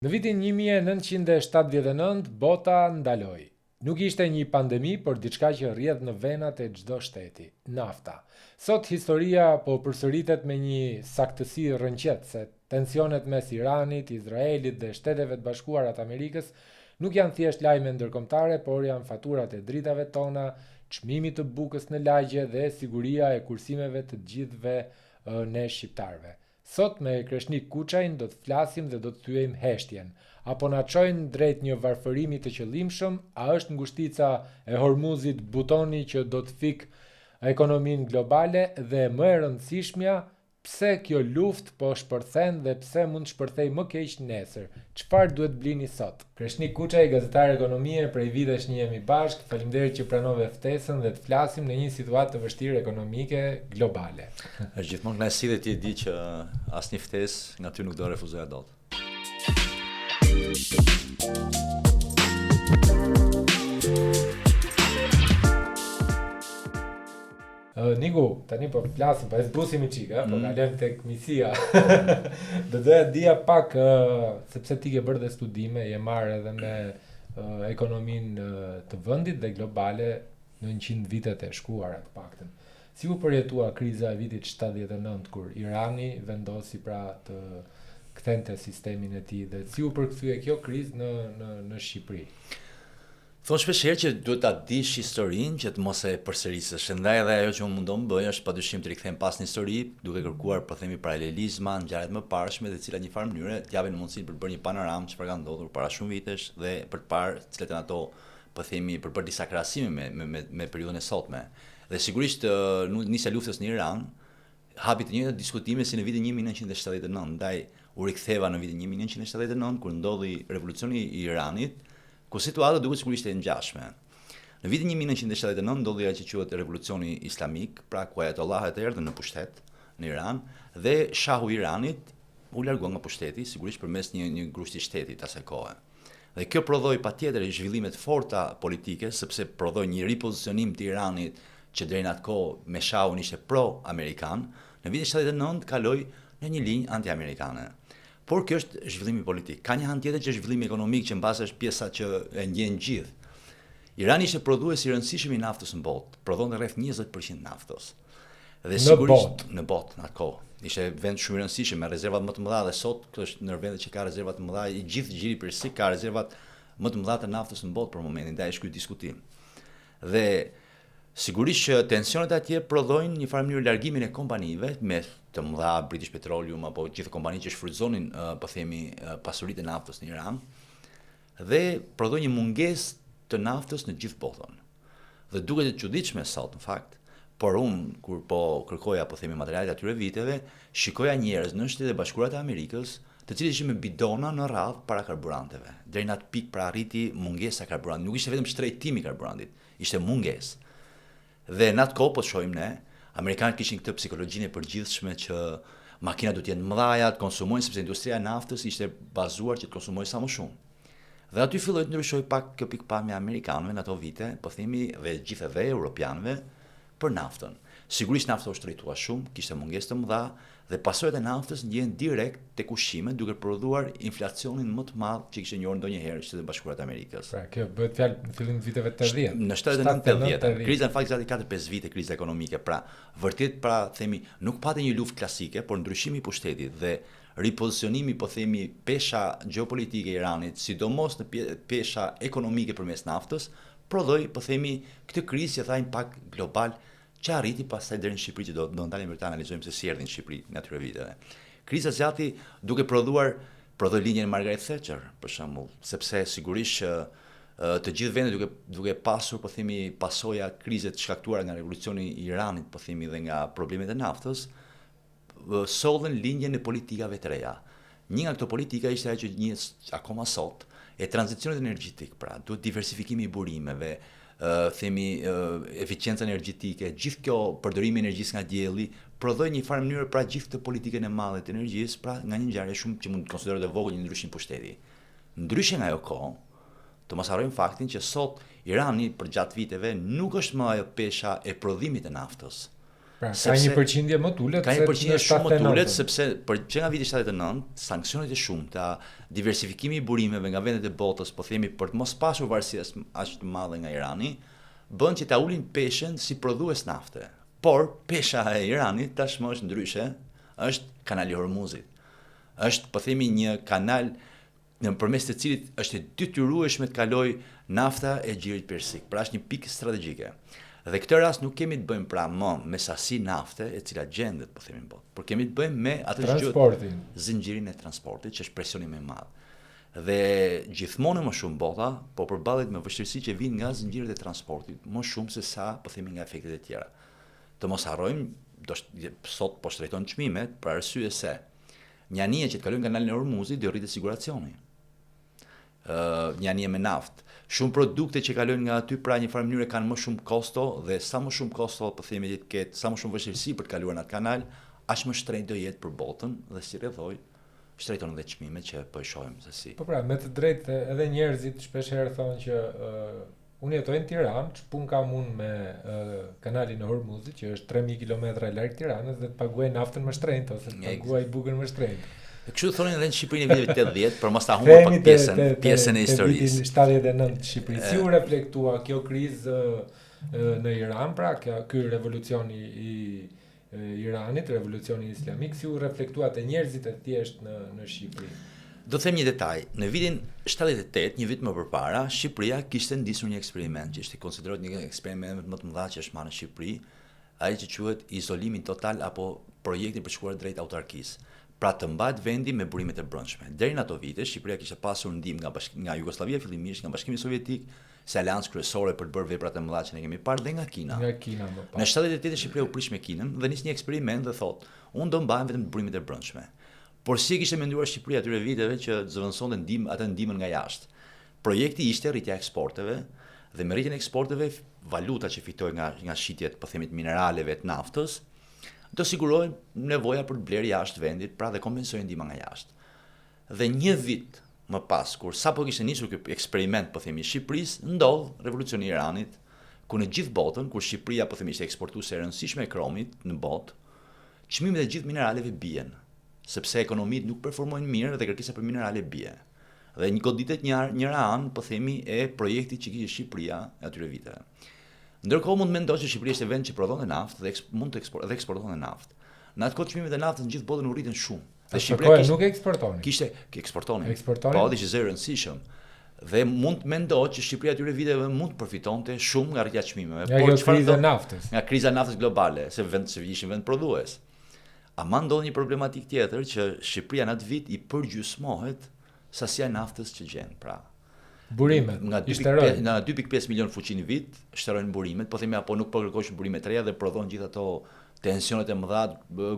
Në vitin 1979, bota ndaloi. Nuk ishte një pandemi, por diçka që rrjedh në venat e çdo shteti, nafta. Sot historia po përsëritet me një saktësi rrënqetëse. Tensionet mes Iranit, Izraelit dhe Shteteve të Bashkuara të Amerikës nuk janë thjesht lajme ndërkombëtare, por janë faturat e dritave tona, çmimi të bukës në lagje dhe siguria e kursimeve të gjithëve ne shqiptarëve. Sot me Kreshnik Kuçajn do të flasim dhe do të thyejmë heshtjen. Apo na çojnë drejt një varfërimi të qëllimshëm, a është ngushtica e Hormuzit butoni që do të fik ekonominë globale dhe më e rëndësishmja, pse kjo luftë po shpërthen dhe pse mund të shpërthej më keq nesër? Çfarë duhet blini sot? Kreshnik Kuçaj, gazetar ekonomie, prej vitesh një jemi bashkë. Faleminderit që pranove ftesën dhe të flasim në një situatë të vështirë ekonomike globale. Është gjithmonë kënaqësi dhe ti e di që asnjë ftesë nga ty nuk do refuzoja dot. Niku, tani po flasim, po e zbusim i qika, po kalem tek misia. Do doja dija pak, sepse ti ke bërë dhe studime, je marrë edhe me ekonominë të vendit dhe globale në 100 vitet e shkuara të paktën. Si u përjetua kriza e vitit 79 kur Irani vendosi pra të kthente sistemin e tij dhe si u përkthye kjo krizë në Shqipëri? Thonë shpeshherë që duhet ta dish historinë që të mos e përsërisësh. Ndaj edhe ajo që unë mundon bëj është padyshim të rikthehem pas në histori, duke kërkuar po themi paralelizma, ngjarjet më parshme dhe të cilat në një farë mënyrë të japin mundësinë për të bërë një panoramë çfarë ka ndodhur para shumë vitesh dhe për të parë cilat janë ato po themi për bërë disa krahasime me periudhën e sotme. Dhe sigurisht nisja luftës në Iran hapi të njëjtat diskutime si në vitin 1979. Ndaj u riktheva në vitin 1979 kur ndodhi revolucioni i Iranit, ku situata duket sikur ishte e ngjashme. Në vitin 1979 ndodhi ajo që quhet revolucioni islamik, pra ku ajatollahët erdhën në pushtet në Iran dhe shahu i Iranit u largua nga pushteti, sigurisht përmes një grushti shtetit asaj kohe. Dhe kjo prodhoi patjetër zhvillime të forta politike, sepse prodhoi një ripozicionim të Iranit që deri në atë kohë me shahun ishte pro-amerikan, në vitin 79 kaloi në një linjë anti-amerikane. Por kjo është zhvillimi politik. Ka një anë tjetër që është zhvillimi ekonomik që mbase është pjesa që e ndjen gjithë. Irani ishte prodhues i rëndësishëm i naftës në botë, prodhonte rreth 20% naftës. Dhe sigurisht në botë në atë kohë. Ishte vend shumë i rëndësishëm me rezervat më të mëdha dhe sot është në vendet që ka rezervat të mëdha, i gjithë gjiri persik ka rezervat më të mëdha të naftës në botë për momentin, ndaj është ky diskutim. Dhe sigurisht që tensionet atje prodhojnë një farë mënyrë largimin e kompanive me të mëdha British Petroleum apo gjithë kompanitë që shfrytëzonin po themi pasuritë e naftës në Iran dhe prodhojnë një mungesë të naftës në gjithë botën. Dhe duket e çuditshme sot në fakt, por unë kur po kërkoja po themi materialet atyre viteve, shikoja njerëz në Shtetet e Bashkuara të Amerikës, të cilët ishin me bidona në radhë para karburanteve. Deri në atë pikë pra arriti mungesa e karburantit. Nuk ishte vetëm shtrejtimi i karburantit, ishte mungesë. Dhe në atë kohë po shohim ne, amerikanët kishin këtë psikologjinë e përgjithshme që makinat duhet të jenë mëdha, të konsumojnë sepse industria e naftës ishte bazuar që të konsumojë sa më shumë. Dhe aty filloi të ndryshoi pak kjo pikpamje amerikanëve në ato vite, po themi dhe gjithë edhe europianëve për naftën. Sigurisht nafta u shtrejtua shumë, kishte mungesë të mëdha dhe pasojat e naftës ndjen direkt tek ushqimet duke prodhuar inflacionin më të madh që kishte njohur ndonjëherë Shtetet e Bashkuara të Amerikës. Pra kjo bëhet fjalë në fillim të viteve 80. Në 79-80. Kriza në fakt zati 4-5 vite kriza ekonomike. Pra vërtet pra themi nuk pati një luftë klasike, por ndryshimi i pushtetit dhe ripozicionimi po themi pesha gjeopolitike e Iranit, sidomos në pesha ekonomike përmes naftës, prodhoi po themi këtë krizë që tha impak global që arriti pastaj deri në Shqipëri që do ndalim për ta analizojmë se si erdhi në Shqipëri në atyre viteve. Kriza zgjati duke prodhoi linjën e Margaret Thatcher për shembull, sepse sigurisht të gjithë vendet duke pasur po themi pasoja krizet shkaktuara nga revolucioni i Iranit po themi dhe nga problemet e naftës, sollën linjën e politikave të reja. Një nga këto politika ishte ajo që njihet akoma sot, e tranzicionit energjetik, pra duhet diversifikimi i burimeve, themi eficiencë energjetike, gjithë kjo përdorimi i energjisë nga dielli prodhoi një farë mënyrë pra gjithë këtë politikën e madhe të energjisë, pra nga një ngjarje shumë që mund të konsiderohet e vogël një ndryshim pushteti. Ndryshe nga ajo kohë, të mos harrojmë faktin që sot Irani për gjatë viteve nuk është më ajo pesha e prodhimit të naftës. Pra, ka një përqindje më tullet ka një përqindje shumë më tullet, 79. sepse që nga viti 79, sanksionet e shumta, diversifikimi i burimeve nga vendet e botës, po themi për të mos pasur varësi aq të madhe nga Irani, bën që ta ulin peshën si prodhues nafte. Por pesha e Iranit tashmë është ndryshe, është kanali Hormuzit. Është, po themi, një kanal nëpërmes të cilit është e detyrueshme të kalojë nafta e xhirit persik. Pra është një pikë strategjike. Dhe këtë rast nuk kemi të bëjmë pra më me sasi nafte e cila gjendet, po themi në botë, por kemi të bëjmë me atë transportin, zinxhirin e transportit, që është presioni më i madh. Dhe gjithmonë më shumë bota, po përballet me vështirësi që vijnë nga zinxhirët e transportit, më shumë se sa po themi nga efektet e tjera. Të mos harrojmë, sot po shtrejton çmimet për arsye se një anije që të kalojnë kanalin e Hormuzit do rritet siguracioni. Një anije me naftë. Shumë produkte që kalojnë nga aty pra një farë mënyrë kanë më shumë kosto dhe sa më shumë kosto po themi që të ketë sa më shumë vështirësi për të kaluar në atë kanal, aq më shtrenjtë do jetë për botën dhe si rrethoj shtrejton edhe çmimet që po e shohim se si. Po pra, me të drejtë edhe njerëzit shpesh herë thonë që unë jetoj në Tiranë, ç'pun kam unë me kanalin e Hormuzit, që është 3000 kilometra larg Tiranës dhe të paguaj naftën më shtrenjtë ose të paguaj bugën më shtrenjtë. Kështu thonin edhe në Shqipërinë e viteve 80, por mos ta humbur pak pjesën e historisë. 79 Shqipëri. Si u reflektua kjo krizë në Iran, pra ky revolucioni i Iranit, revolucioni islamik, si u reflektua te njerëzit e thjesht në Shqipëri? Do të them një detaj. Në vitin 78, një vit më përpara, Shqipëria kishte ndisur një eksperiment, që ishte konsiderohet një eksperiment më të madh që është marrë në Shqipëri, ai që quhet izolimi total apo projekti për shkuar drejt autarkisë. Pra të mbajt vendi me burimet e brendshme. Deri në ato vite, Shqipëria kishte pasur ndihmë nga Jugosllavia fillimisht, nga Bashkimi Sovjetik, si aleancë kryesore për të bërë veprat e mëdha që ne kemi parë dhe nga Kina. Nga Kina më pas. Në 78 Shqipëria u prish me Kinën dhe nis një eksperiment dhe thotë, unë do mbajm vetëm burimet e brendshme. Por si kishte menduar Shqipëria atyre viteve që zëvendësonte atë ndihmën nga jashtë. Projekti ishte rritja e eksporteve dhe me rritjen e eksporteve valuta që fitoi nga shitjet, po themi, të mineraleve, të naftës, do sigurojnë nevoja për të blerë jashtë vendit, pra dhe kompensojnë ndihma nga jashtë. Dhe një vit më pas, kur sapo kishte nisur ky eksperiment, po themi, Shqipërisë, ndodh revolucioni i Iranit, ku në gjithë botën, kur Shqipëria po themi ishte eksportuese e rëndësishme e kromit në botë, çmimet e gjithë mineraleve bien, sepse ekonomitë nuk performojnë mirë dhe kërkesa për minerale bie. Dhe një goditet njëra anë, po themi, e projektit që kishte Shqipëria atyre viteve. Ndërkohë mund mendosh që Shqipëria ishte vend që prodhonte naftë dhe mund të eksportonte naftë. Në atë kohë çmimet e naftës në gjithë botën u rritën shumë. Dhe Shqipëria nuk eksportoni. Eksportonin. Po, ishte zë rëndësishëm. Dhe mund të mendosh që Shqipëria atyre viteve mund të përfitonte shumë nga rritja e çmimeve. Por kriza e naftës. Nga kriza e naftës globale, se ishin vend prodhues. Ama ndodh një problematik tjetër që Shqipëria në atë vit i përgjysmohet sasia e naftës që gjen, pra. Burimet, nga 2.5 milion fuqi në vit, shterojnë burimet, po themi apo nuk po kërkojnë burime të reja dhe prodhon gjithë ato tensionet e mëdha,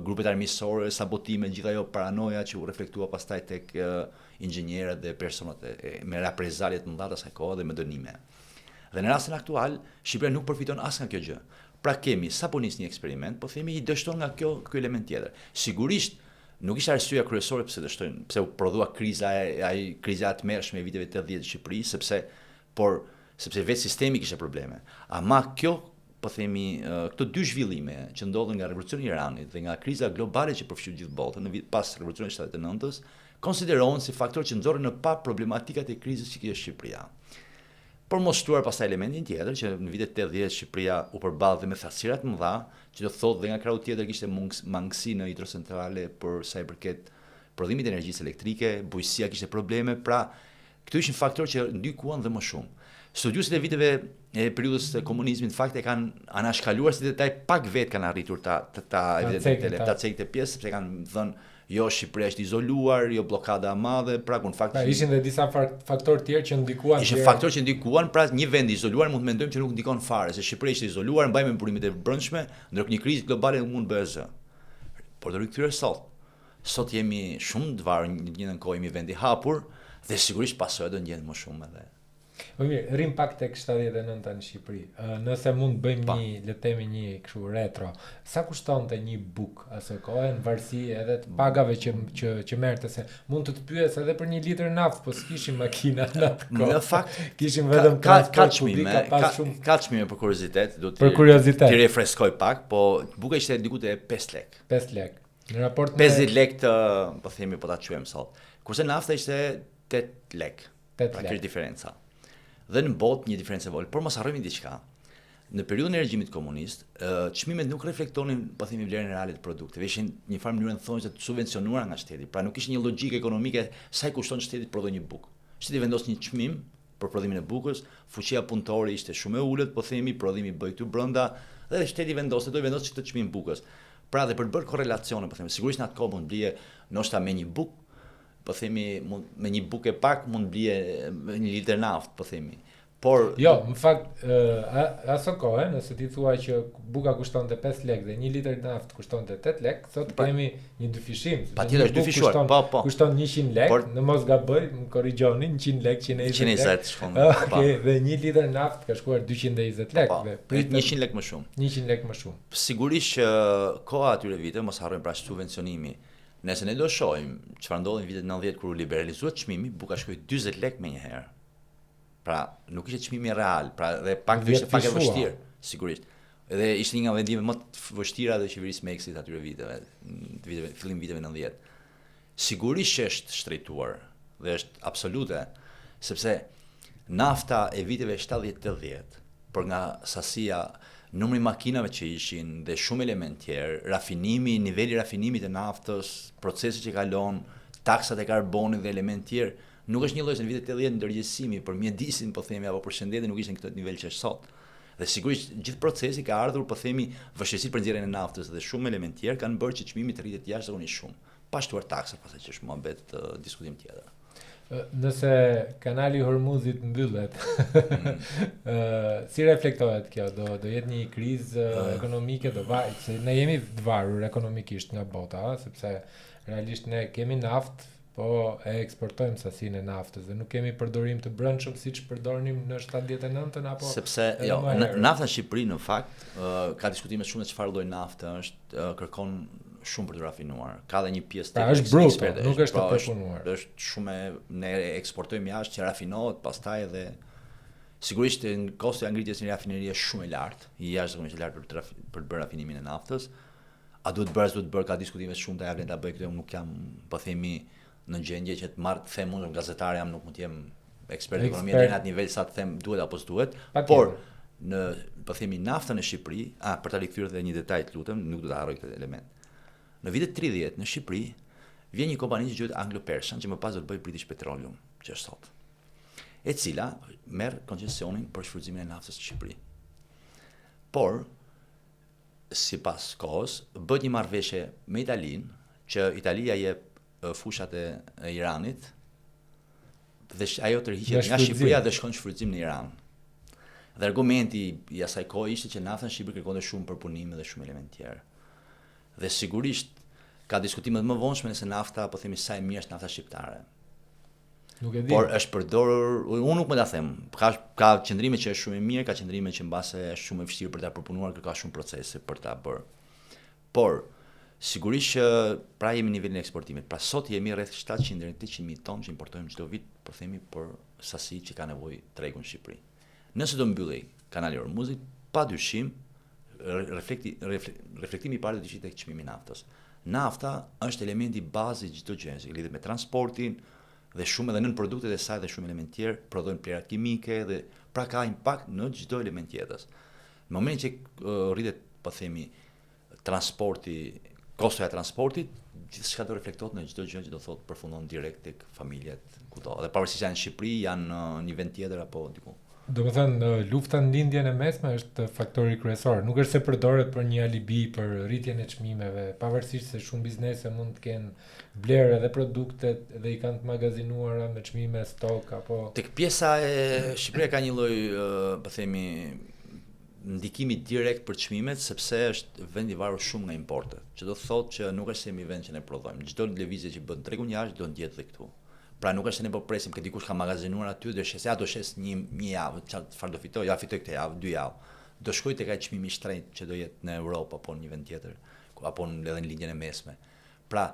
grupet armiqësore, sabotime, gjithë ajo paranoja që u reflektua pastaj tek inxhinierët dhe personat me reprezalje të mëdha të asaj kohe dhe me dënime. Dhe në rastin aktual, Shqipëria nuk përfiton as nga kjo gjë. Pra kemi sapo nis një eksperiment, po themi i dështon nga ky element tjetër. Sigurisht nuk ishte arsyeja kryesore pse dështojnë, pse u prodhua kriza e tmerrshme e viteve 80 të Shqipërisë, sepse vetë sistemi kishte probleme. Ama kjo, po themi, këto dy zhvillime që ndodhen nga revolucioni i Iranit dhe nga kriza globale që përfshin gjithë botën në vit pas revolucionit 79-s, konsiderohen si faktor që nxorrin në pa problematikat e krizës që kishte Shqipëria. Por mos shtuar pastaj elementin tjetër që në vitet 80 Shqipëria u përballte me thasira të mëdha, që do thotë dhe nga krau tjetër kishte mangësi në hidrocentrale për sa i përket prodhimit të energjisë elektrike, bujqësia kishte probleme, pra këto ishin faktorë që ndikuan dhe më shumë. Studiuesit e viteve e periudhës të komunizmit në fakt e kanë anashkaluar si detaj pak vetë kanë arritur ta cekte pjesë, sepse kanë thënë jo, Shqipëria është izoluar, jo blokada e madhe, pra ku në fakt ishin dhe disa faktorë tjerë që ndikuan. Ishin faktorë që ndikuan, pra një vend i izoluar mund të mendojmë që nuk ndikon fare, se Shqipëria ishte izoluar, mbajmë burimet e brendshme, ndërkohë një krizë globale mund bëjë zë. Por do rikthyer sot. Sot jemi shumë të varur, një kohë jemi vend i hapur dhe sigurisht pasojat do ndjen më shumë edhe Po mirë, rrim pak tek 79 në Shqipëri. Nëse mund bëjmë Pa. një, le të themi një kështu retro. Sa kushtonte një buk asë kohë në varësi edhe të pagave që merrte, se mund të pyes edhe për 1 litër naftë, po s'kishim makina në atë kohë. Në fakt Kishim vetëm ka transport publik, çmime, ka pas shumë ka çmime për kuriozitet, do për kuriozitet. Ti refreskoj pak, po buka ishte diku te 5 lek. 5 lek. Në raport 50 lek të, po themi, po ta quajmë sot. Kurse nafta ishte 8 lek. 8 Pra lek. kjo është diferenca. Dhe në botë një diferencë e vogël, por mos harrojmë diçka. Në periudhën e regjimit komunist, çmimet nuk reflektonin, po themi, vlerën reale të produkteve. Ishin një farë mënyrë thonë të subvencionuara nga shteti. Pra nuk ishte një logjikë ekonomike sa i kushton shtetit të prodhojë një bukë. Shteti vendos një çmim për prodhimin e bukës, fuqia punëtore ishte shumë e ulët, po themi, prodhimi bëj këtu brenda, dhe shteti vendos këtë çmim bukës. Pra dhe për të bërë korrelacione, po themi, sigurisht në atë kohë mund blije ndoshta me një bukë, po themi, me një bukë e pak mund blije 1 litër naftë, po themi. Por Jo, në fakt, aso kohë, nëse ti thua që buka kushtonte 5 lek dhe 1 litër naftë kushtonte 8 lek, sot kemi një dyfishim. Patjetër është dyfishuar, po. Kushton 100 lek, Por, në mos gaboj, më korrigjoni, 100 lek, 120 lek. shkon. Okej, dhe 1 litër naftë ka shkuar 220 lek. Po, Dhe pritet 100 lek më shumë. 100 lek më shumë. Sigurisht që koha atyre vite, mos harrojmë pra subvencionimi. Nëse ne do shohim çfarë ndodhi në vitet 90 kur u liberalizuat çmimi, buka shkoi 40 lek më një herë. Pra, nuk ishte çmimi real, pra dhe pak ishte pak e vështirë, sigurisht. Edhe ishte një nga vendimet më të vështira të qeverisë Meksit atyre viteve, fillim viteve 90. Sigurisht që është shtrejtuar dhe është absolute, sepse nafta e viteve 70-80, por nga sasia, numri makinave që ishin dhe shumë element tjerë, rafinimi, niveli rafinimit të naftës, procesi që kalon, taksat e karbonit dhe element tjerë, nuk është një lloj se në vitet 80 ndërgjegjësimi për mjedisin, po themi, apo për shëndetin nuk ishte në këtë nivel që është sot. Dhe sigurisht gjithë procesi ka ardhur, po themi, vështirësi për nxjerrjen e naftës dhe shumë element tjerë kanë bërë që çmimi të rritet jashtëzakonisht shumë. Pa shtuar taksa, pastaj që është muhabet diskutim tjetër. Nëse kanali Hormuzit mbyllet, si reflektohet kjo? Do jetë një krizë ekonomike, se ne jemi të varur ekonomikisht nga bota, sepse realisht ne kemi naftë, po e eksportojmë sasinë e naftës dhe nuk kemi përdorim të brendshëm siç përdornim në 79-ën apo sepse jo, nafta në Shqipëri në fakt ka diskutime shumë se çfarë lloj nafte është, kërkon shumë për të rafinuar. Ka dhe një pjesë tjetër. Është bruto, nuk është të përpunuar. Është shumë ne eksportojmë jashtë që rafinohet, pastaj edhe sigurisht kosti i ngritjes së një rafinerie është shumë i lartë, jashtëzakonisht i lartë për të bërë rafinimin e naftës. A duhet bërë, ka diskutime shumë të ta bëj këtë, unë nuk jam, po themi, në gjendje që të marr të them unë gazetar jam, nuk mund të jem ekspert ekonomie deri në atë nivel sa të them duhet apo s'duhet, por në, po themi, naftën në Shqipëri, për ta rikthyer edhe një detaj të lutem, nuk do ta harroj këtë element. Në vitet 30 në Shqipëri vjen një kompani që quhet Anglo-Persian, që më pas do të bëjë British Petroleum, që është sot, e cila merr koncesionin për shfrytëzimin e naftës në Shqipëri. Por sipas kohës bëhet një marrëveshje me Italinë, që Italia jep fushat e Iranit dhe ajo tërhiqet nga Shqipëria dhe shkon në shfrytëzim në Iran. Dhe argumenti i asaj kohe ishte që nafta në Shqipëri kërkonte shumë përpunim dhe shumë element tjerë. Dhe sigurisht ka diskutime më vonshme nëse nafta, po themi, sa e mirë është nafta shqiptare. Nuk e di. Por është përdorur, unë nuk më ta them. Ka qëndrime që është shumë e mirë, ka qëndrime që mbase është shumë e vështirë për ta përpunuar, ka shumë procese për ta bërë. Por sigurisht që pra jemi në nivelin e eksportimit. Pra sot jemi rreth 700 deri në 800.000 tonë që importojmë çdo vit, po themi, për sasi që ka nevojë tregu në Shqipëri. Nëse do mbyllej kanali Hormuzit, padyshim reflektimi i parë do të ishte tek çmimi i naftës. Nafta është elementi bazë i çdo gjë, që lidhet me transportin dhe shumë edhe nën produktet e saj dhe shumë element tjerë, prodhojnë plerat kimike dhe pra ka impakt në çdo element jetës. Në momentin që rritet, po themi, transporti, kostoja e transportit, gjithçka do reflektohet në çdo gjë që do thotë përfundon direkt tek familjet kudo. Dhe pavarësisht se janë në Shqipëri, janë në një vend tjetër apo diku. Domethënë, lufta në lindjen e mesme është faktori kryesor. Nuk është se përdoret për një alibi për rritjen e çmimeve, pavarësisht se shumë biznese mund të kenë blerë edhe produktet dhe i kanë të magazinuara me çmime stok apo tek pjesa e Shqipëria ka një lloj, po themi, ndikimi direkt për çmimet, sepse është vend i varur shumë nga importet, që do thotë që nuk është se jemi vend që ne prodhojmë. Çdo lëvizje që bën tregun jashtë do ndjet edhe këtu. Pra nuk është se ne po presim që dikush ka magazinuar aty dhe do shes një javë, çfarë do fitoj? Ja fitoj këtë javë, 2 javë. Do shkoj tek ai çmimi i shtrenjtë që do jetë në Europë apo në një vend tjetër, apo edhe në linjën e mesme. Pra,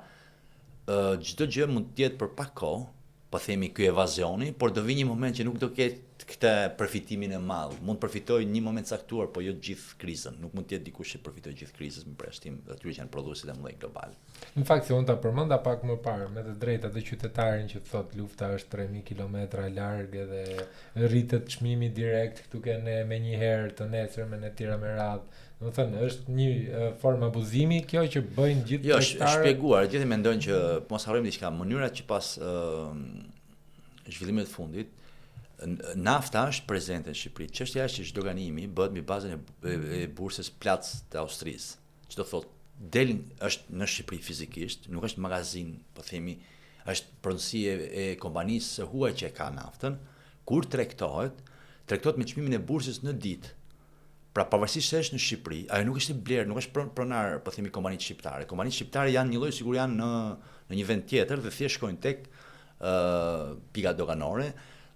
çdo gjë mund të jetë për pak kohë, po themi ky evazioni, por do vi një moment që nuk do ketë këtë përfitimin e madh. Mund të përfitoj një moment caktuar, po jo gjithë krizën. Nuk mund të jetë dikush që përfitoj gjithë krizën me përjashtim atyre që janë prodhuesit e mëdhenj global. Në fakt se unë ta përmenda pak më parë, me të drejtë atë qytetarin që thot lufta është 3000 kilometra larg edhe rritet çmimi direkt këtu kanë me një herë të nesërmen e tjera me radhë. Do të thënë është një formë abuzimi kjo që bëjnë gjithë jo, është shpjeguar, gjithë mendojnë që mos harrojmë diçka, mënyra që pas zhvillimit të fundit nafta është prezente në Shqipëri. Çështja është që zhdoganimi bëhet mbi bazën e bursës Platz të Austrisë. Çdo thotë del është në Shqipëri fizikisht, nuk është magazin, po themi, është pronësi e kompanisë së huaj që e ka naftën, kur tregtohet me çmimin e bursës në ditë. Pra pavarësisht se është në Shqipëri, ajo nuk është blerë, nuk është pronar, po themi, kompanitë shqiptare. Kompanitë shqiptare janë një lloj sigur janë në një vend tjetër dhe thjesht shkojnë tek pika doganore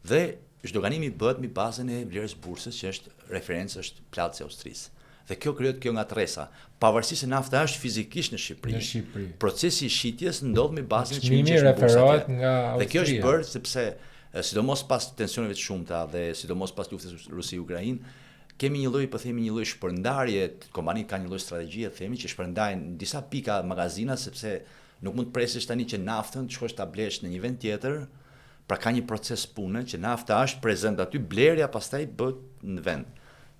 dhe zhdoganimi bëhet mbi bazën e vlerës bursës që është referencë është Platzi i Austrisë. Dhe kjo krijohet kjo ngatresa. Pavarësisht se nafta është fizikisht në Shqipëri, procesi i shitjes ndodh mbi bazën e çmimit që referohet nga Austria. Dhe kjo është bërë sepse sidomos pas tensioneve të shumta dhe sidomos pas luftës Rusi-Ukrainë, kemi një lloj, po themi, një lloj shpërndarje, kompanitë kanë një lloj strategjie, themi, që shpërndajnë në disa pika magazina sepse nuk mund të presësh tani që naftën të shkosh ta blesh në një vend tjetër. Pra ka një proces pune që nafta është prezent aty, blerja pastaj bëhet në vend.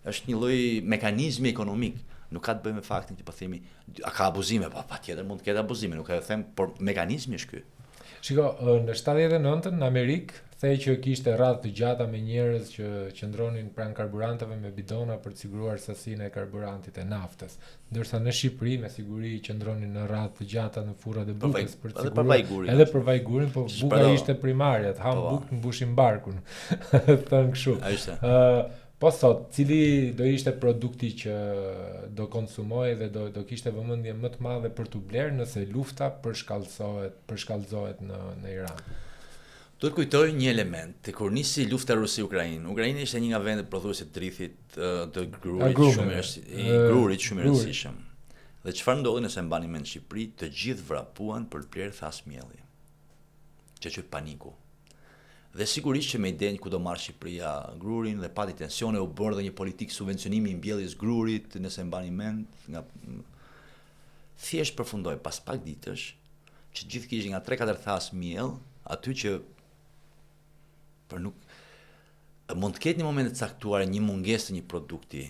Është një lloj mekanizmi ekonomik, nuk ka të bëjë me faktin që po themi, a ka abuzime, patjetër mund të ketë abuzime, nuk e them, por mekanizmi është ky. Shiko, në 79-ën në Amerikë thej që kishte radhë të gjata me njerëz që qëndronin pranë karburanteve me bidona për të siguruar sasinë e karburantit e naftës. Ndërsa në Shqipëri me siguri qëndronin në radhë të gjata në furrat e bukës për të siguruar. Edhe për vaj gurin, po buka ishte primarja, ham bukë mbushin barkun. Thënë kështu. Po sot, cili do ishte produkti që do konsumoj dhe do kishte vëmendje më të madhe për t'u blerë nëse lufta përshkallëzohet në Iran? Do të kujtoj një element, kur nisi lufta Rusi-Ukrainë. Ukraina ishte një nga vendet prodhuese të drithit të grurit shumë i rëndësishëm. Dhe çfarë ndodhi nëse mbani mend në Shqipëri, të gjithë vrapuan për blerë thasmjelli. Që quhet paniku. Dhe sigurisht që me idenë ku do marrë Shqipëria grurin dhe pati tensione, u bërë dhe një politikë subvencionimi i mbjelljes grurit, nëse mbani mend, thjesht përfundoi pas pak ditësh që gjithë kishin nga 3-4 thas miell, aty që për nuk mund të ketë një moment të caktuar një mungesë të një produkti,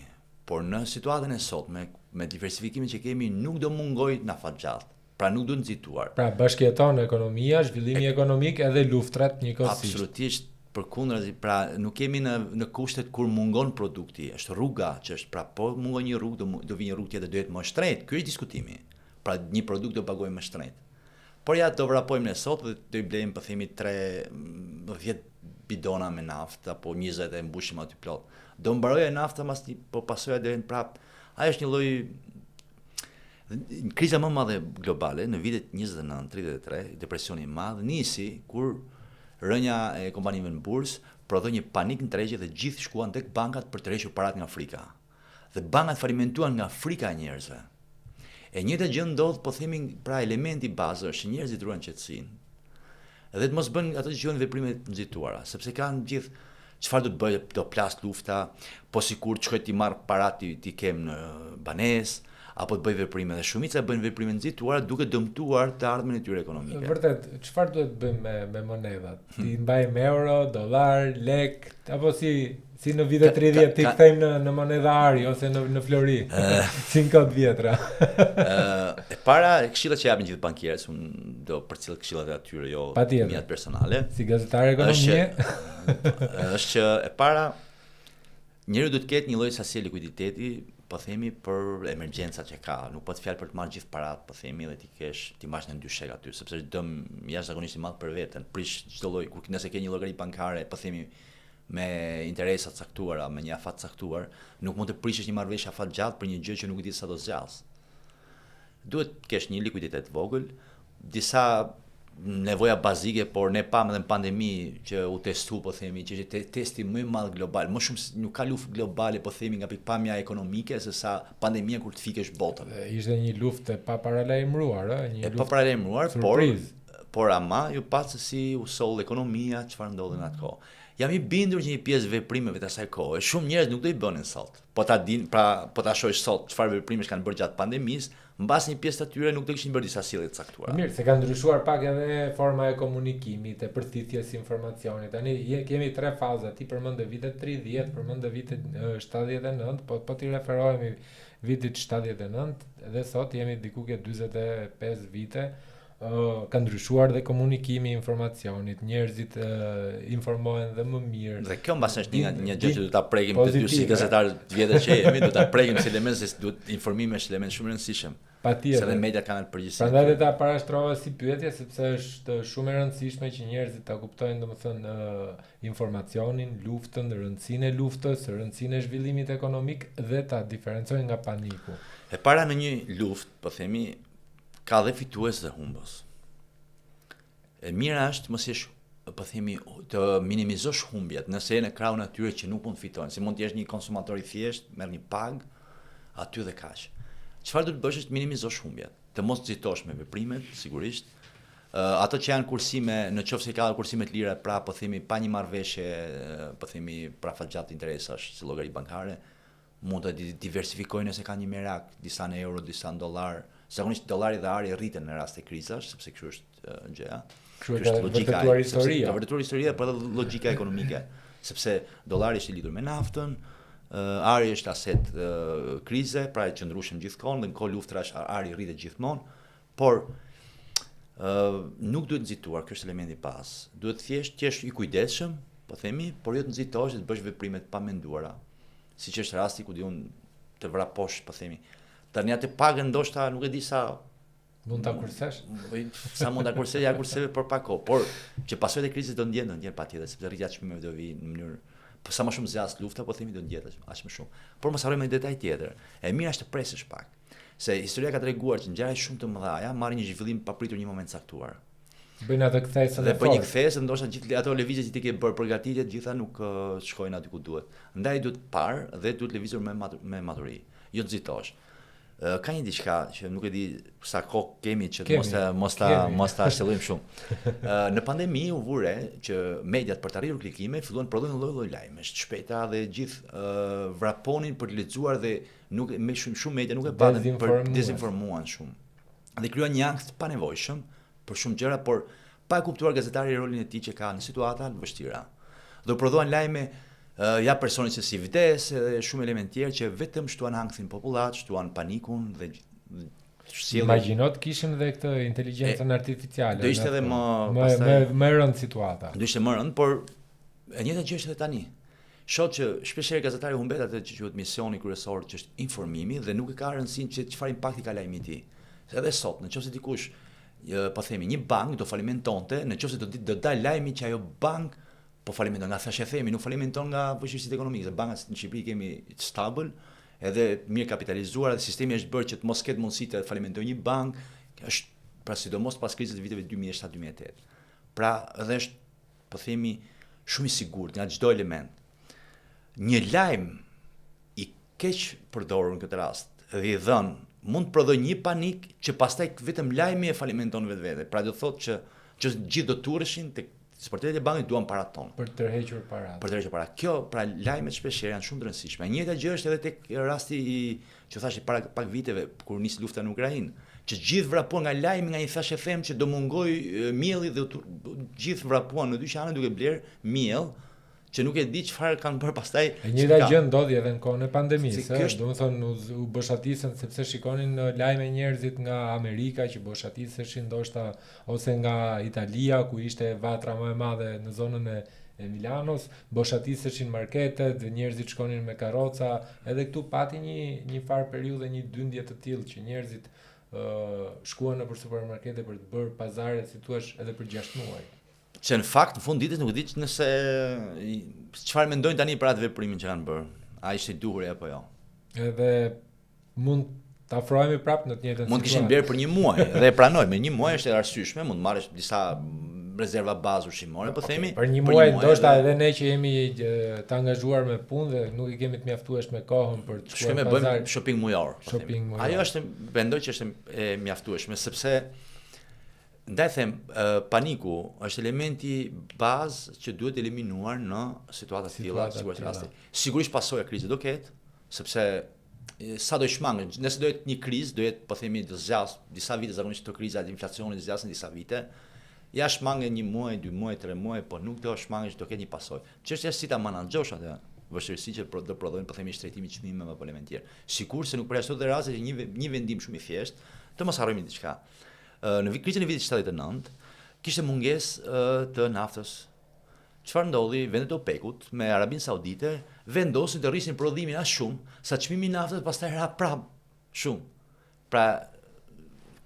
por në situatën e sotme me diversifikimin që kemi nuk do mungoj nafatgjat. Pra nuk do nxituar. Pra bashkëjeton ekonomia, zhvillimi ekonomik edhe luftrat njëkohësisht. Absolutisht, përkundrazi, pra nuk kemi në kushtet kur mungon produkti, është rruga që është, pra po mungon një rrugë, do vi një rrugë tjetër, do jetë më shtrenjtë. Ky është diskutimi. Pra një produkt do pagojmë më shtrenjtë. Por ja do vrapojmë ne sot dhe do i blejmë po themi 10 bidona me naftë apo 20 e mbushim aty plot. Do mbarojë nafta po pasojë deri prap. Ai është një lloj kriza më madhe globale në vitet 29-33, depresioni i madh nisi kur rënja e kompanive në bursë prodhoi një panik në tregje dhe gjithë shkuan tek bankat për të rreshur parat nga Afrika. Dhe bankat falimentuan nga frika e njerëzve. E njëjta gjë ndodh, po themi, pra elementi bazë është njerëzit ruajnë qetësinë. Edhe të mos bën ato që quhen veprime të nxituara, sepse kanë gjithë çfarë do të bëjë, do plas lufta, po sikur të shkoj ti marr parat ti kem në banesë, apo të bëj veprime, dhe shumica bëjnë veprime nxituara duke dëmtuar të ardhmen e tyre ekonomike. Vërtet, çfarë duhet bëjmë me monedat? Ti mbajmë euro, dollar, lek, apo si në vitet 30 ti kthejmë në monedha ari ose në flori, si në kohët vjetra. E para, këshillat që japin gjithë bankierët, unë do përcjell këshillat e atyre, jo miat personale. Si gazetar ekonomie. Është që e para, njeriu duhet të ketë një lloj sasie likuiditeti, po themi, për emergjencat që ka. Nuk po të fjalë për të marrë gjithë parat, po themi, dhe ti mbash në 2 shek aty, sepse është dëm jashtëzakonisht i madh për veten. Prish çdo lloj, kur nëse ke një llogari bankare, po themi, me interesa të caktuara, me një afat caktuar, nuk mund të prishësh një marrëveshje afatgjatë për një gjë që nuk e di sa do zgjas. Duhet të kesh një likuiditet vogël, disa nevoja bazike, por ne pam edhe në pandemi që u testu, po themi, që ishte testi më i madh global, më shumë nuk ka luftë globale, po themi, nga pikpamja ekonomike se sa pandemia kur të fikesh botën. Ishte një luftë pa paralajmëruar, një pa paralajmëruar, por ama ju pat se si u soll ekonomia, çfarë ndodhi në atë kohë. Jam i bindur që një pjesë veprimeve të asaj kohe, shumë njerëz nuk do i bënin sot. Po ta shohësh sot çfarë veprimesh kanë bërë gjatë pandemisë, mbas një pjesë të tyre nuk do kishin bërë disa sjellje të caktuara. Mirë, se ka ndryshuar pak edhe forma e komunikimit, e përthithjes informacionit. Tani kemi 3 faza. Ti përmend vitet 30, përmend vitet 79, po ti referohemi vitit 79 dhe sot jemi diku ke 45 vite. Ka ndryshuar dhe komunikimi i informacionit, njerëzit informohen dhe më mirë. Dhe kjo mbas është një gjë që do ta prekim të dy si gazetarë të vjetër që jemi, do ta prekim si element se duhet informimi është element shumë i rëndësishëm. Patjetër. Se dhe mediat kanë përgjegjësi. Prandaj dhe ta parashtrova si pyetje sepse është shumë e rëndësishme që njerëzit ta kuptojnë domethënë informacionin, luftën, rëndësinë e luftës, rëndësinë e zhvillimit ekonomik dhe ta diferencojnë nga paniku. E para në një luftë, po themi, ka dhe fitues dhe humbës. E mira është mos jesh, po themi, të minimizosh humbjet, nëse je në krahun atyre që nuk mund të fitojnë. Si mund të jesh një konsumator i thjesht, merr një pagë aty dhe kaq. Çfarë do të bësh është të minimizosh humbjet, të mos nxitosh me veprimet, sigurisht. Ato që janë kursime, në qoftë se ka kursime të lira, pra po themi pa një marrëveshje, po themi prafatgjat interesash si llogari bankare, mund të diversifikojnë nëse kanë një merak, disa në euro, disa në dollar. Zakonisht dollari dhe ari rriten në rast të krizash, sepse kjo është gjëja. Kjo është vërtetuar historia. Është vërtetuar historia, por edhe logjika ekonomike, sepse dollari është i lidhur me naftën, ari është aset krize, pra e qëndrueshëm gjithkohë, dhe në kohë luftrash ari rritet gjithmonë, por nuk duhet nxituar, kjo është elementi pas. Duhet thjesht të jesh i kujdesshëm, po themi, por jo të nxitosh dhe të bësh veprime të pamenduara. Siç është rasti ku diun të vraposh, po themi. Tani atë pagën ndoshta nuk e di sa mund ta kursesh. Sa mund ta kursesh, ja kurseve për pak kohë, por që pasojat e krizës do ndjen patjetër, sepse rritja e çmimeve do vi në mënyrë sa më shumë zjas lufta, po themi do ndjet aq më shumë. Por mos harrojmë një detaj tjetër. E mira është të presësh pak. Se historia ka treguar që ngjarje shumë të mëdha marrin një zhvillim papritur një moment caktuar. Bëjnë atë kthesë dhe bëjnë një kthesë, ndoshta gjithë ato lëvizje që ti ke bërë përgatitje gjitha nuk shkojnë aty ku duhet. Ndaj duhet parë dhe duhet lëvizur me maturi. Jo nxitosh. Ka një diçka që nuk e di sa kohë kemi që mos ta shtellojmë shumë. Në pandemi u vure që mediat për të arritur klikime filluan të prodhojnë lloj-lloj lajmesh të shpejta dhe gjithë vraponin për të lexuar dhe nuk me shumë media nuk e patën për dezinformuan shumë. Dhe krijuan një ankth pa nevojshëm për shumë gjëra, por pa e kuptuar gazetari rolin e tij që ka në situata të vështira. Dhe prodhuan lajme ja personi që si vdes dhe shumë elementë tjerë që vetëm shtuan ankthin popullat, shtuan panikun dhe imagjino të kishim edhe këtë inteligjencën artificiale. Do ishte edhe më rënd situata. Do ishte më rënd, por e njëjta gjë është edhe tani. Shoh që shpeshherë gazetari humbet atë që quhet misioni kryesor, që është informimi dhe nuk e ka rëndësinë që çfarë impakti ka lajmi i tij. Edhe sot, nëse dikush po themi një bank do falimentonte, nëse do dal lajmi që ajo bank po falimenton nga thashë themi, nuk falimenton nga fuqishësitë ekonomike, se bankat në Shqipëri kemi stabil, edhe mirë kapitalizuar, dhe sistemi është bërë që të mos ketë mundësi të falimentojë një bank, është pra sidomos pas krizës të viteve 2007-2008. Pra, edhe është, po themi, shumë i sigurt nga çdo element. Një lajm i keq përdorur në këtë rast, dhe i dhënë, mund të prodhojë një panik që pastaj vetëm lajmi e falimenton vetvete. Pra do thotë që gjithë do turreshin tek sportëtet e bankit duan parat tonë. Për të tërhequr parat. Kjo, pra lajmet shpeshherë janë shumë të rëndësishme. Njëjta gjë është edhe tek rasti që thash para pak viteve kur nisi lufta në Ukrainë, që gjithë vrapuan nga lajmi nga një thashë them që do mungoj mielli dhe gjithë vrapuan në dy qanë duke bler miell, që nuk e di çfarë kanë bërë pastaj. E njëjta gjë ndodhi edhe në kohën e pandemisë, domethënë u boshatisën sepse shikonin lajme njerëzit nga Amerika që boshatiseshin ndoshta ose nga Italia ku ishte vatra më e madhe në zonën e Milanos, boshatiseshin marketet, njerëzit shkonin me karroca, edhe këtu pati një farë periudhë një dyndje të tillë që njerëzit shkuan nëpër supermarkete për të bërë pazare, si thua, edhe për 6 muaj. Që në fakt, në fund ditës nuk e di nëse çfarë mendojnë tani për atë veprimin që kanë bërë. A ishte duhur apo jo? Edhe mund ta afrohemi prapë në të njëjtën Mund të kishin blerë për 1 muaj dhe e pranoj, me 1 muaj është e arsyeshme, mund të marrësh disa rezerva bazë ushqimore, po themi. Për 1 muaj ndoshta edhe ne që jemi të angazhuar me punë dhe nuk i kemi të mjaftueshme kohën për të shkuar në pazar. Bëjmë shopping mujor, po themi. Ajo është, mendoj që është e mjaftueshme sepse ndaj them, paniku është elementi bazë që duhet eliminuar në situata të tilla, sigurisht rasti. Sigurisht pasojë krizë do ketë, sepse sa do shmangë, nëse do jetë një krizë, do jetë, po themi, do zgjas disa vite, zakonisht këto kriza të inflacionit zgjasin disa vite. Ja shmangë 1 muaj, 2 muaj, 3 muaj, po nuk do shmangë që do ketë një pasojë. Çështja është si ta menaxhosh atë vështirësi që do prodhojnë, po themi, shtrejtimi i çmimeve apo element tjerë. Sikurse nuk përjashtohet edhe raste që një vendim shumë i thjeshtë, të mos harrojmë diçka. Në krizën e vitit 79 kishte mungesë të naftës. Çfarë ndodhi? Vendet e OPEC-ut me Arabinë Saudite vendosin të rrisin prodhimin aq shumë sa çmimi i naftës pastaj ra prap shumë. Pra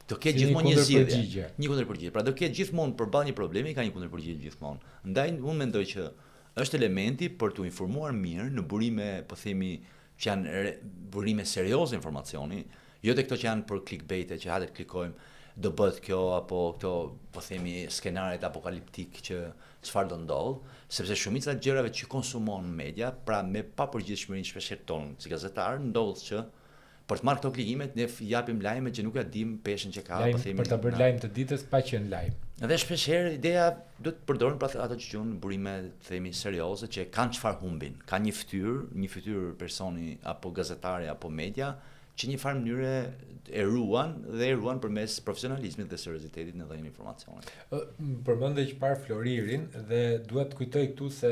do ketë gjithmonë një zgjidhje, një kundërpërgjigje. Pra do ketë gjithmonë përballë një problemi, ka një kundërpërgjigje gjithmonë. Ndaj unë mendoj që është elementi për t'u informuar mirë në burime, po themi, që janë burime serioze informacioni, jo tek këto që janë për clickbait që hajde klikojmë, do bëhet kjo apo këto, po themi, skenaret apokaliptik që çfarë do ndodh, sepse shumica e gjërave që konsumon media, pra me papërgjithshmërinë shpeshherë tonë si gazetar, ndodh që për të marrë këto klikimet ne japim lajme që nuk ja dim peshën që ka, po themi. Për ta bërë lajm të ditës pa qenë lajm. Dhe shpeshherë ideja do të përdoren pra ato që quhen burime, themi, serioze që kanë çfarë humbin. Ka një fytyrë personi apo gazetari apo media që një farë mënyre e ruan përmes profesionalizmit dhe seriozitetit në dhënien e informacionit. Përmendë që parë Floririn dhe duhet të kujtoj këtu se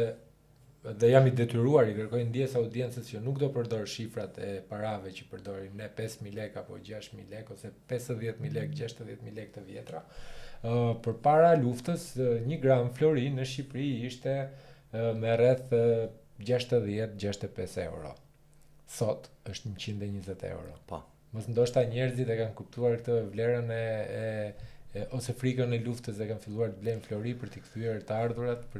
dhe jam i detyruar i kërkoj ndjes audiencës që nuk do përdor shifrat e parave që përdorim ne 5.000 lek apo 6.000 lek ose 50.000 lek, 60.000 lek të vjetra. Përpara luftës 1 gram florin në Shqipëri ishte me rreth 60-65 euro. Sot është 120 euro. Po. Mos ndoshta njerëzit e kanë kuptuar këtë vlerën ose frikën e luftës dhe kanë filluar të blejnë flori për t'i kthyer të ardhurat, për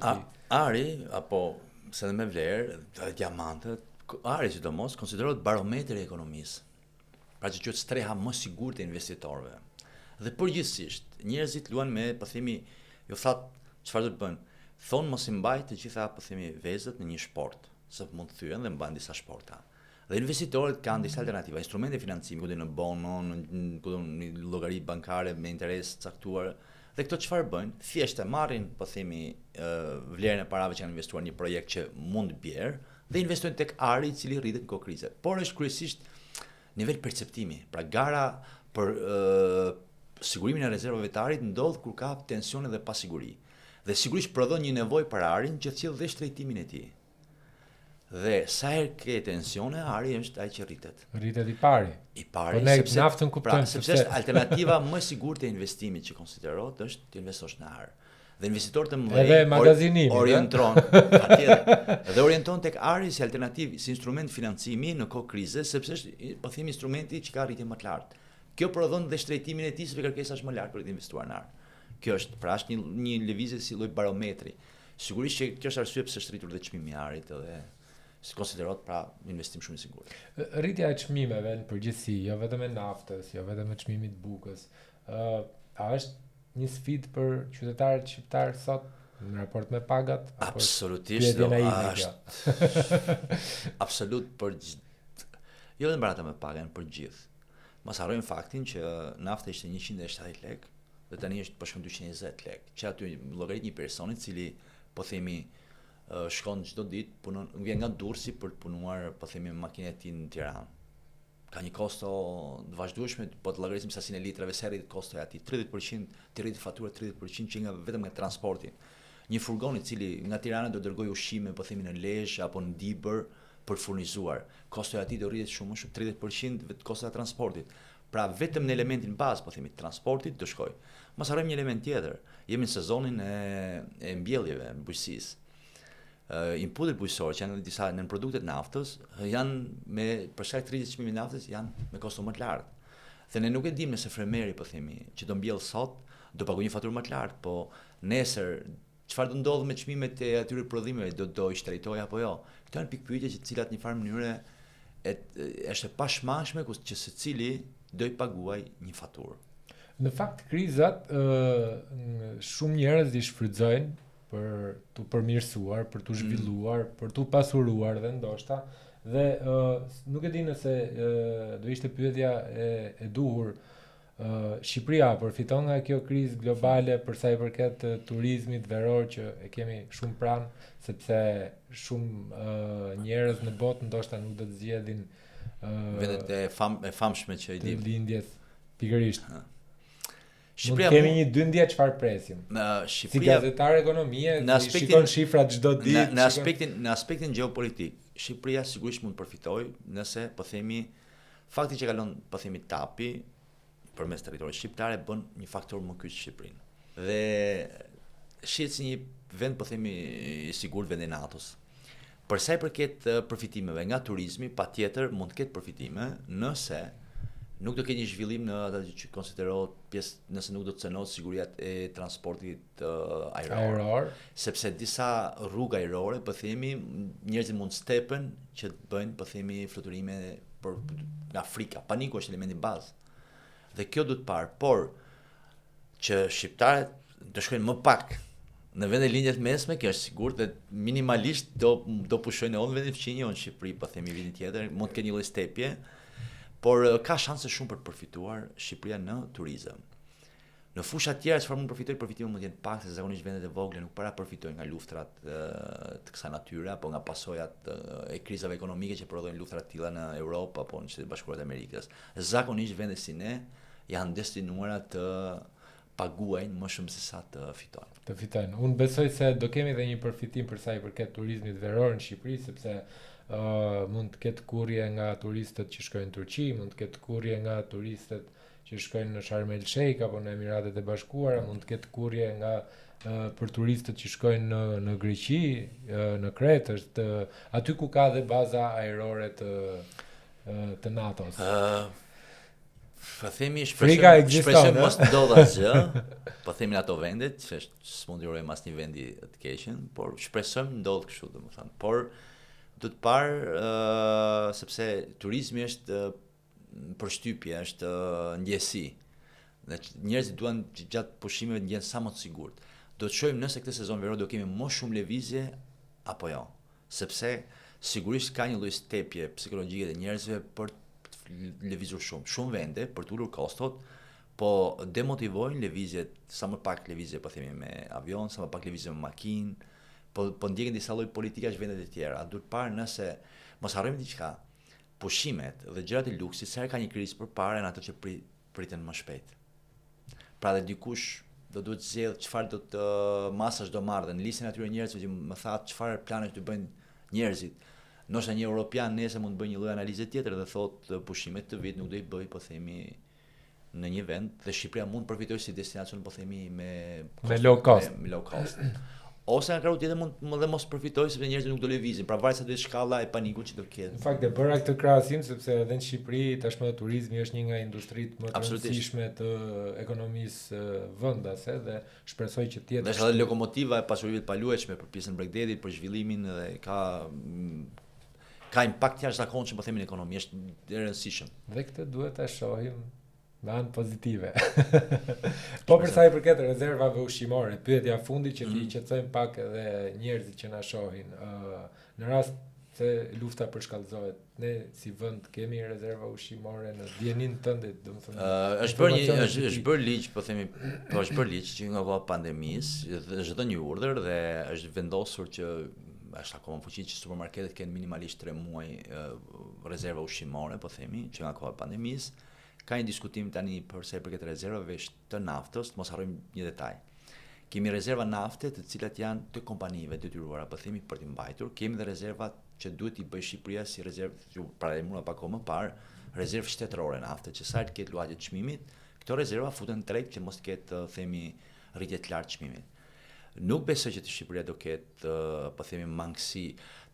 Ari apo se dhe me vlerë, diamantët, ari sidomos konsiderohet barometri i ekonomisë. Pra që quhet streha më sigurt e investitorëve. Dhe përgjithsisht, njerëzit luan me, po themi, ju that çfarë do të bëjnë. Thonë mos i mbaj të gjitha, po themi, vezët në një sport, se mund të thyen dhe mbajnë disa sporta. Dhe investitorët kanë disa alternativa, instrumente financimi, ku në bono, në llogari bankare me interes caktuar. Dhe këto çfarë bëjnë? Thjesht e marrin, po themi, vlerën e parave që kanë investuar në një projekt që mund të bjerë dhe investojnë tek ari i cili rritet në kohë krize. Por është kryesisht nivel perceptimi. Pra gara për sigurimin e rezervave të arit ndodh kur ka tensione dhe pasiguri. Dhe sigurisht prodhon një nevojë për arin që thjell dhe shtrejtimin e tij. Dhe sa herë ke tensione, ari është ai që rritet. Rritet i pari. Po ne naftën kuptojmë sepse është alternativa më e sigurt e investimit që konsiderohet është të investosh në ar. Dhe investitorët e mëdhenj orienton tek ari si alternativë, si instrument financimi në kohë krize, sepse është, po themi, instrumenti që ka rritje më të lartë. Kjo prodhon dhe shtrejtimin e tij sepse kërkesa është më lart për të investuar në ar. Kjo është pra është një lëvizje si lloj barometri. Sigurisht që kjo është arsye pse është rritur dhe çmimi i arit edhe konsiderohet pra investim shumë i sigurt. Rritja e çmimeve në përgjithësi, jo vetëm e naftës, jo vetëm e çmimit të bukës, a është një sfidë për qytetarët shqiptar sot në raport me pagat? Absolutisht. Absolut për gjithë. Jo vetëm barata me pagan, për gjithë. Mos harrojmë faktin që nafta ishte 170 lek dhe tani është po shkon 220 lek. Që aty llogarit një personi i cili, po themi, shkon çdo ditë, punon, vjen nga Durrësi për të punuar, po themi, me makinën e tij në Tiranë. Ka një kosto të vazhdueshme, po të llogarisim sasinë e litrave se rrit kostoja aty 30%, të rrit fatura 30% që nga vetëm nga transporti. Një furgon i cili nga Tirana do dërgoj ushqime, po themi, në Lezhë apo në Dibër për furnizuar. Kostoja aty do rritet shumë më shumë, 30% vetë kosta e transportit. Pra vetëm në elementin bazë, po themi, transportit do shkoj. Mos harrojmë një element tjetër. Jemi në sezonin e mbjelljeve, bujqësisë. Inputet bujqësore që janë disa në produktet naftës janë me për shkak të rritjes së çmimit të naftës janë me kosto më të lartë. Dhe ne nuk e dimë nëse fermeri, po themi, që do mbjell sot do paguajë një faturë më të lartë, po nesër çfarë do ndodh me çmimet e atyre prodhimeve, do i shtrejtojë apo jo. Këto janë pikpyetje që të cilat në një farë mënyre është e pashmangshme që secili do i paguaj një faturë. Në fakt, krizat shumë njerëz i shfrytëzojnë për t'u përmirësuar, për t'u zhvilluar, për t'u pasuruar dhe ndoshta, dhe nuk e di nëse do ishte pyetja e duhur. Shqipëria përfiton nga kjo krizë globale për sa i përket turizmit veror që e kemi shumë pranë, sepse shumë njerëz në botë ndoshta nuk do të zgjedhin vendet e famshme që i të dim. lindjes pikërisht. Shqipëria Mund kemi një dyndje çfarë presim. Si Shqipëria gazetar ekonomie, në si shikon shifrat çdo ditë. Në aspektin gjeopolitik, Shqipëria sigurisht mund të përfitojë nëse po themi fakti që kalon po themi tapi përmes territorit shqiptar e bën një faktor më kyç Shqipërinë. Dhe shihet si një vend po themi i sigurt, vend i NATO-s. Për sa i përket përfitimeve nga turizmi, patjetër mund të ketë përfitime nëse nuk do ketë një zhvillim në ato që konsiderohet pjesë, nëse nuk do të cënohet siguria e transportit ajror, sepse disa rrugë ajrore, po themi, njerëzit mund stepen që të bëjnë, po themi, fluturime nga Afrika. Paniku është elementi bazë. Dhe kjo duhet parë, por që shqiptarët të shkojnë më pak në vende lindjes mesme, kjo është sigurt dhe minimalisht do pushojnë edhe në vendin fqinje, në Shqipëri, po themi vitin tjetër, mund të ketë një lloj stepje, por ka shanse shumë për të përfituar Shqipëria në turizëm. Në fusha të tjera çfarë mund të përfitojë, përfitimi mund të jenë pak, se zakonisht vendet e vogla nuk para përfitojnë nga luftrat të kësaj natyre apo nga pasojat e krizave ekonomike që prodhojnë luftrat të tilla në Europë apo në Shtetet Bashkuara të Amerikës. Zakonisht vendet si ne janë destinuara të paguajnë më shumë se sa të fitojnë. Unë besoj se do kemi edhe një përfitim për sa i përket turizmit veror në Shqipëri, sepse mund të ketë kurrje nga turistët që shkojnë në Turqi, mund të ketë kurrje nga turistët që shkojnë në Sharm el Sheikh apo në Emiratet e Bashkuara, mund të ketë kurrje nga për turistët që shkojnë në Greqi, në Kretë, aty ku ka dhe baza ajrore të NATO-s. Po themi shpresojmë mos ndodh asgjë, po themi në ato vendet, që s'mund të urojmë asnjë vendi të keqen, por shpresojmë ndodh kështu, domethënë. Por do të parë sepse turizmi është përshtypje, është ndjesi. Dhe njerëzit duan gjatë pushimeve të ndjen sa më të sigurt. Do të shohim nëse këtë sezon veror do kemi më shumë lëvizje apo jo, sepse sigurisht ka një lloj stepje psikologjike të njerëzve për lëvizur shumë vende për të ulur kostot, po demotivojnë lëvizjet, sa më pak lëvizje po themi me avion, sa më pak lëvizje me makinë, po ndjekin disa lloj politikash vendet e tjera. Duhet parë nëse mos harrojmë diçka. Pushimet dhe gjërat e luksit, sa ka një krizë përpara janë ato që priten më shpejt. Pra dhe dikush do duhet zgjedh çfarë do të masash do marrë, dhe në listën e atyre njerëzve që më thatë çfarë planesh do bëjnë njerëzit. Ndoshta një europian nesër mund të bëjë një lloj analize tjetër dhe thotë pushimet të vit nuk do i bëj, po themi, në një vend, dhe Shqipëria mund të përfitojë si destinacion, po themi, me low cost. Ose në krau tjetër mund dhe mos përfitojë sepse njerëzit nuk do lëvizin, pra varet sa do të shkalla e panikut që do ketë. Në fakt e bëra këtë krahasim sepse edhe në Shqipëri tashmë turizmi është një nga industritë më të rëndësishme të ekonomisë vendase dhe shpresoj që të jetë. Është edhe lokomotiva e pasurive të paluajtshme për pjesën Bregdetit, për zhvillimin dhe ka impakt jashtëzakonshëm, po themi, në ekonomi, është i rëndësishëm. Dhe këtë duhet ta shohim me anë pozitive. Po për sa i përket rezervave ushqimore, pyetja fundi që ti qetësojmë pak edhe njerëzit që na shohin, në rast se lufta përshkallëzohet, ne si vend kemi rezerva ushqimore në dijenin tënde, domethënë. Është bërë ligj, po themi, është bërë ligj që nga koha e pandemisë, është dhënë një urdhër dhe është vendosur që është akoma fuqi që supermarketet kenë minimalisht 3 muaj rezerva ushqimore, po themi, që nga koha e pandemisë. Ka një diskutim tani për sa i përket rezervave të naftës, mos harrojmë një detaj. Kemi rezerva nafte të cilat janë të kompanive detyruara, po themi, për t'i mbajtur. Kemi dhe rezervat që duhet i bëjë Shqipëria si rezervë, që paralajmëruan pak më parë, rezervë shtetërore nafte, që sa të ketë luajtje të çmimit, këto rezerva futen drejt që mos të ketë, themi, rritje të lartë çmimit. Nuk besoj që Shqipëria do ketë, po themi, mangësi.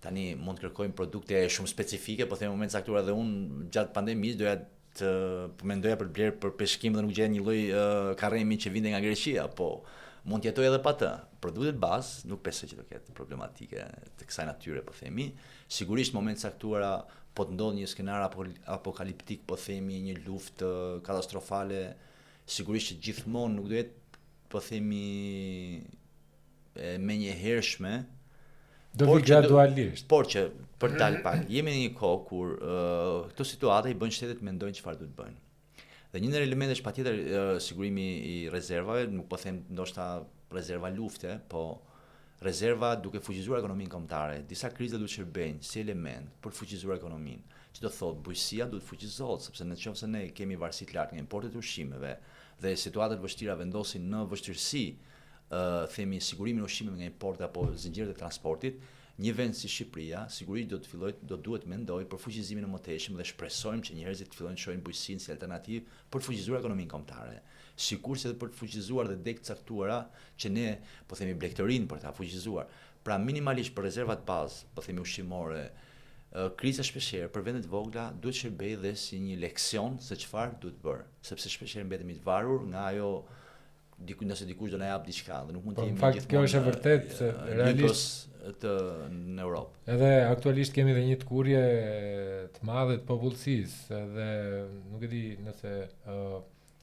Tani mund të kërkojmë produkte shumë specifike, po themi në moment caktuar, dhe unë gjatë pandemisë doja të mendoja për blerë për peshkim dhe nuk gjeja një lloj karremi që vinte nga Greqia, po mund të jetojë edhe pa të. Produktet bazë nuk besoj që do ketë problematike të kësaj natyre, po themi. Sigurisht në moment caktuara po të ndodhë një skenar apokaliptik, po themi një luftë katastrofale, sigurisht që gjithmonë nuk do jetë, po themi, me një hershme. Do vi gradualisht. Por që për dalë pak, jemi në një kohë kur këto situata i bën shtetet mendojnë çfarë duhet bëjnë. Dhe një ndër elementesh patjetër sigurimi i rezervave, nuk po them ndoshta rezerva lufte, po rezerva duke fuqizuar ekonominë kombëtare. Disa kriza duhet shërbejnë si element për të fuqizuar ekonominë. Që do thotë bujqësia duhet fuqizohet, sepse nëse ne kemi varësi të lartë nga importet e ushqimeve dhe situatat vështira vendosin në vështirësi themi sigurimin e ushqimeve nga importet apo zinxhirët e transportit, një vend si Shqipëria sigurisht do duhet mendoj për fuqizimin e mëtejshëm dhe shpresojmë që njerëzit të fillojnë të shohin bujqësinë si alternativë për të fuqizuar ekonominë kombëtare. Sikurse edhe për të fuqizuar dhe dek caktuara që ne po themi blegtërinë për ta fuqizuar. Pra minimalisht për rezervat bazë, po themi ushqimore, kriza shpeshherë për vendet vogla duhet shërbej dhe si një leksion se çfarë duhet bërë, sepse shpeshherë mbetemi të varur nga ajo nëse dikush do na jap diçka dhe nuk mund të jemi gjithmonë. Kjo është e vërtetë se realisht në Europë. Edhe aktualisht kemi edhe një tkurje të madhe të popullsisë, edhe nuk e di nëse të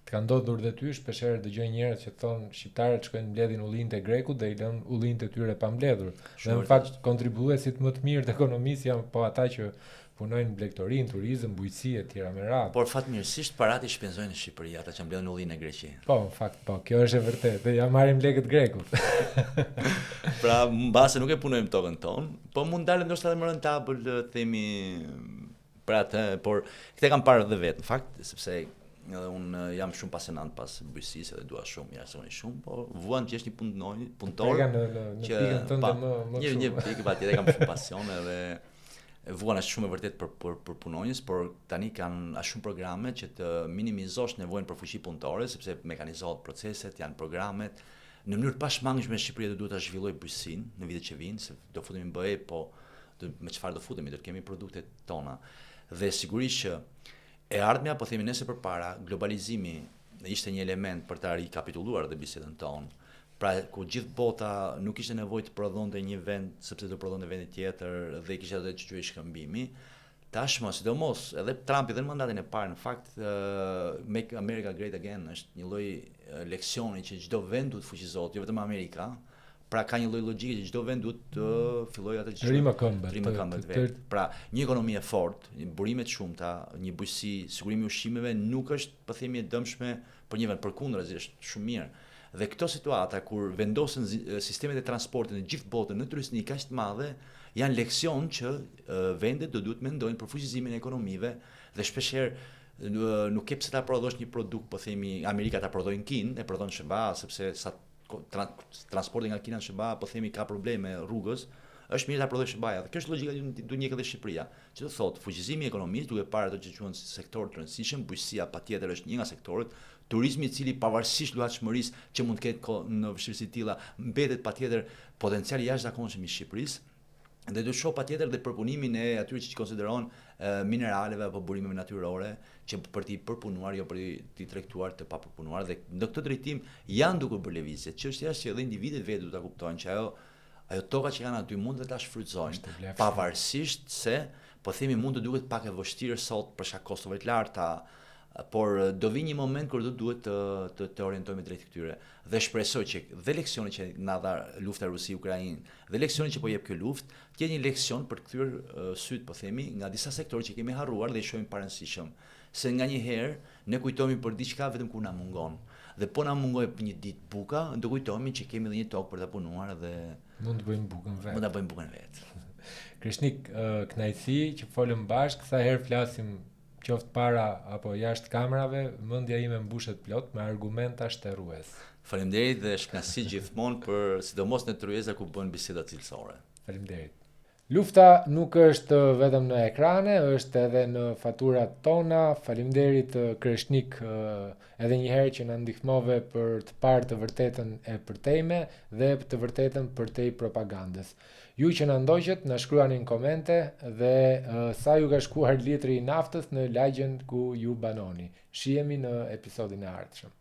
ka ndodhur dhe ty, shpeshherë dëgjoj njerëz që thonë shqiptarët shkojnë mbledhin ullinë e grekut dhe i lënë ullinë e tyre pa mbledhur. Dhe në fakt kontribuesit më të mirë të ekonomisë janë po ata që punojnë blegtorin, turizëm, bujqësi e tjera me radhë. Por fatmirësisht parat i shpenzojnë në Shqipëri, ata që mbledhin ullinë e Greqi. Po, në fakt, po, kjo është e vërtetë. Ja marrim lekët grekut. Pra, mbase nuk e punojmë tokën tonë, po mund dalë ndoshta edhe më rentabël, themi për atë, por këtë kam parë edhe vetë, në fakt, sepse edhe unë jam shumë pasionant pas bujqësisë dhe dua shumë, jashtëzakonisht shumë, po vuan që është një punëtor që pikën tënde më shumë. Një pikë patjetër kam shumë pasion edhe vuan është shumë e vërtet për punonjës, por tani kanë as shumë programe që të minimizosh nevojën për fuqi punëtore, sepse mekanizohet proceset, janë programet. Në mënyrë të pashmangshme Shqipëria duhet ta zhvillojë bujqësinë në vitet që vijnë, se do futemi në BE, po me çfarë do futemi, do të kemi produktet tona. Dhe sigurisht që e ardhmja, po themi nëse përpara, globalizimi ishte një element për ta rikapitulluar dhe bisedën tonë. Pra, ku gjithë bota nuk ishte nevojë të prodhonte një vend sepse do prodhonte vendi tjetër dhe kishte atë që quhej shkëmbimi. Tashmë, sidomos, edhe Trumpi dhe në mandatin e parë, në fakt, Make America Great Again është një lloj leksioni që çdo vend duhet fuqizohet, jo vetëm Amerika. Pra ka një lloj logjike që çdo vend duhet të fillojë atë që rrimë këmbët vet. Pra, një ekonomi e fortë, një burime të shumta, një bujqësi, sigurimi i ushqimeve nuk është, po themi, e dëmshme për një vend, përkundër, është shumë mirë. Dhe këto situata kur vendosen sistemet e transportit në gjithë botën në turizmi kaq të madhe, janë leksion që vendet do duhet mendojnë për fuqizimin e ekonomive dhe shpeshherë nuk ke pse ta prodhosh një produkt, po themi, Amerika ta prodhojnë Kinë, e prodhon SBA sepse sa transporti nga Kina në SBA, po themi, ka probleme rrugës, është mirë ta prodhoj SBA-ja. Dhe kjo është logjika që duhet njëkë edhe Shqipëria. Që do thotë, fuqizimi i ekonomisë duke parë ato që quhen sektor të rëndësishëm, bujqësia patjetër është një nga sektorët, turizmi i cili pavarësisht luhatshmërisë që mund të ketë në vështirësi të tilla, mbetet patjetër potencial i jashtëzakonshëm i Shqipërisë. Dhe do shoh patjetër dhe përpunimin e atyre që konsideron mineraleve apo burimeve natyrore që për t'i përpunuar, jo për t'i tregtuar të papërpunuar, dhe në këtë drejtim janë duke bërë lëvizje. Çështja është që edhe individët vetë duhet ta kuptojnë që ajo toka që kanë aty mund të ta shfrytëzojnë, pavarësisht se po themi mund të duket pak e vështirë sot për shkak kostove të larta, por do vi një moment kur do duhet të orientojmë drejt këtyre. Dhe shpresoj që dhe leksioni që na dha lufta Rusi-Ukrainë, dhe leksioni që po jep kjo luftë, të jetë një leksion për të kthyer syt, po themi, nga disa sektorë që kemi harruar dhe i shohim parëndësishëm. Se nganjëherë ne kujtohemi për diçka vetëm kur na mungon. Dhe po na mungoj një ditë buka, do kujtohemi që kemi edhe një tokë për ta punuar dhe mund të bëjmë bukën vetë. Mund ta bëjmë bukën vetë. Krishnik, kënaqësi që folëm bashkë, sa herë flasim qoftë para apo jashtë kamerave, mendja ime mbushet plot me argumenta shtërrues. Faleminderit dhe shkënaqësi gjithmonë për sidomos në Tryeza ku bën biseda cilësore. Faleminderit. Lufta nuk është vetëm në ekrane, është edhe në faturat tona. Faleminderit Krishnik edhe një herë që na ndihmove për të parë të vërtetën e përtejme dhe të vërtetën përtej propagandës. Ju që na ndoqët, na shkruani në komente dhe sa ju ka shkuar litri i naftës në lagjen ku ju banoni. Shihemi në episodin e ardhshëm.